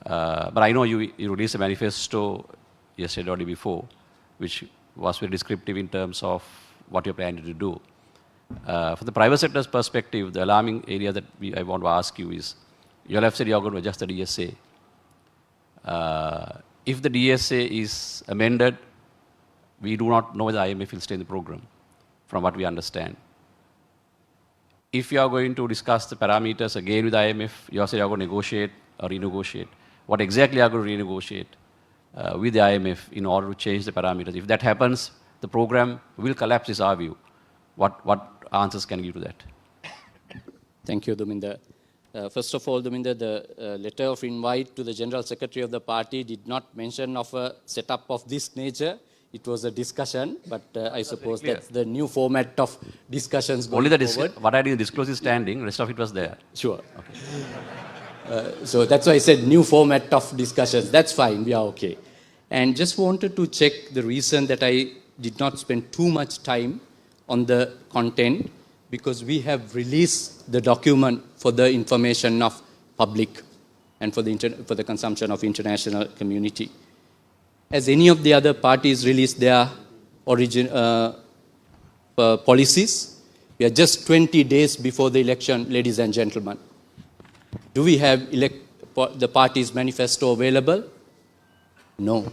But I know you released a manifesto yesterday or the day before, which was very descriptive in terms of what you're planning to do. From the private sector's perspective, the alarming area that I want to ask you is, you all have said you're going to adjust the DSA. If the DSA is amended, we do not know whether IMF will stay in the program, from what we understand. If you are going to discuss the parameters again with IMF, you also are going to negotiate or renegotiate. What exactly are you going to renegotiate with the IMF in order to change the parameters? If that happens, the program will collapse, is our view. What answers can you give to that? Thank you, Duminder. First of all, Duminder, the letter of invite to the General Secretary of the party did not mention of a setup of this nature. It was a discussion, but I suppose that's the new format of discussions going forward. What I didn't disclose is standing, rest of it was there. Sure. Okay. So that's why I said new format of discussions. That's fine, we are okay. And just wanted to check the reason that I did not spend too much time on the content, because we have released the document for the information of public and for the consumption of international community. As any of the other parties release their policies, we are just 20 days before the election, ladies and gentlemen. Do we have the party's manifesto available? No.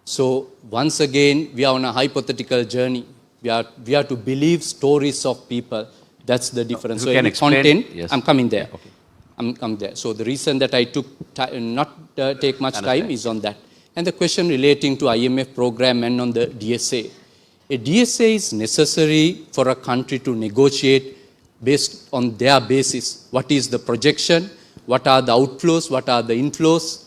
So once again, we are on a hypothetical journey. We are to believe stories of people. That's the difference. So in content, yes. I'm coming there. Okay. I'm coming there. So the reason that I took not take much time is on that. And the question relating to IMF program and on the DSA. A DSA is necessary for a country to negotiate based on their basis. What is the projection? What are the outflows? What are the inflows?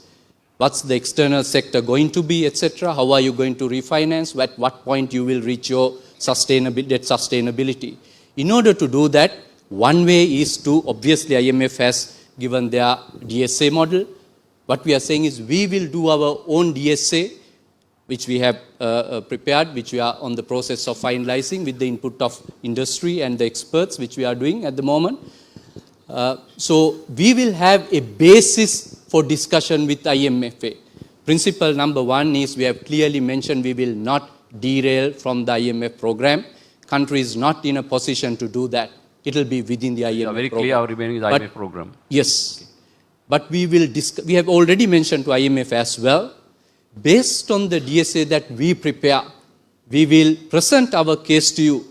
What's the external sector going to be, etc.? How are you going to refinance? At what point you will reach your debt sustainability? In order to do that, one way is to, obviously IMF has given their DSA model. What we are saying is we will do our own DSA, which we have prepared, which we are on the process of finalizing with the input of industry and the experts, which we are doing at the moment. So we will have a basis for discussion with IMF. Principle number one is we have clearly mentioned we will not derail from the IMF program. Country is not in a position to do that. It will be within the IMF program. Very clear remaining the IMF program. Yes. But we have already mentioned to IMF as well, based on the DSA that we prepare, we will present our case to you.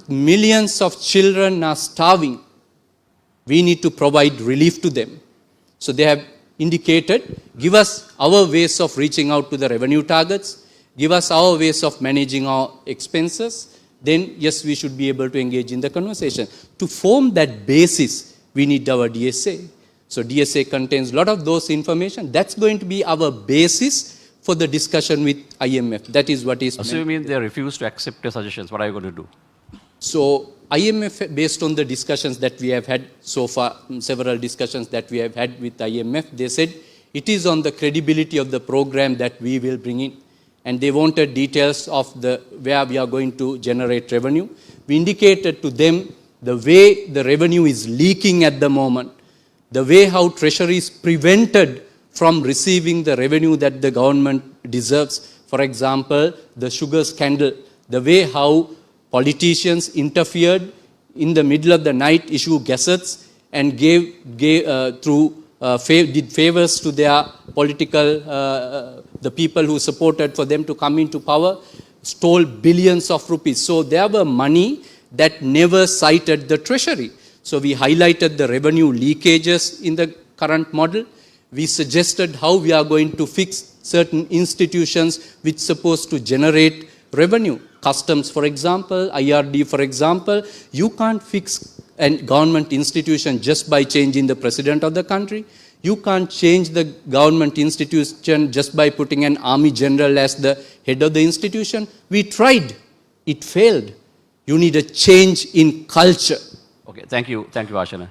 Millions of children are starving. We need to provide relief to them. So they have indicated, give us our ways of reaching out to the revenue targets, give us our ways of managing our expenses, then yes, we should be able to engage in the conversation. To form that basis, we need our DSA. So DSA contains a lot of those information. That's going to be our basis for the discussion with IMF. That is what is meant. So you mean they refuse to accept your suggestions? What are you going to do? So IMF, based on the discussions that we have had so far, several discussions that we have had with IMF, they said it is on the credibility of the program that we will bring in. And they wanted details of where we are going to generate revenue. We indicated to them the way the revenue is leaking at the moment, the way how Treasury is prevented from receiving the revenue that the government deserves. For example, the sugar scandal, the way how politicians interfered in the middle of the night, issued gazettes and did favors to their political, the people who supported for them to come into power, stole billions of rupees. So there were money that never cited the Treasury. So we highlighted the revenue leakages in the current model. We suggested how we are going to fix certain institutions which are supposed to generate revenue. Customs, for example, IRD, for example. You can't fix a government institution just by changing the president of the country. You can't change the government institution just by putting an army general as the head of the institution. We tried. It failed. You need a change in culture. Okay, thank you, Harshana.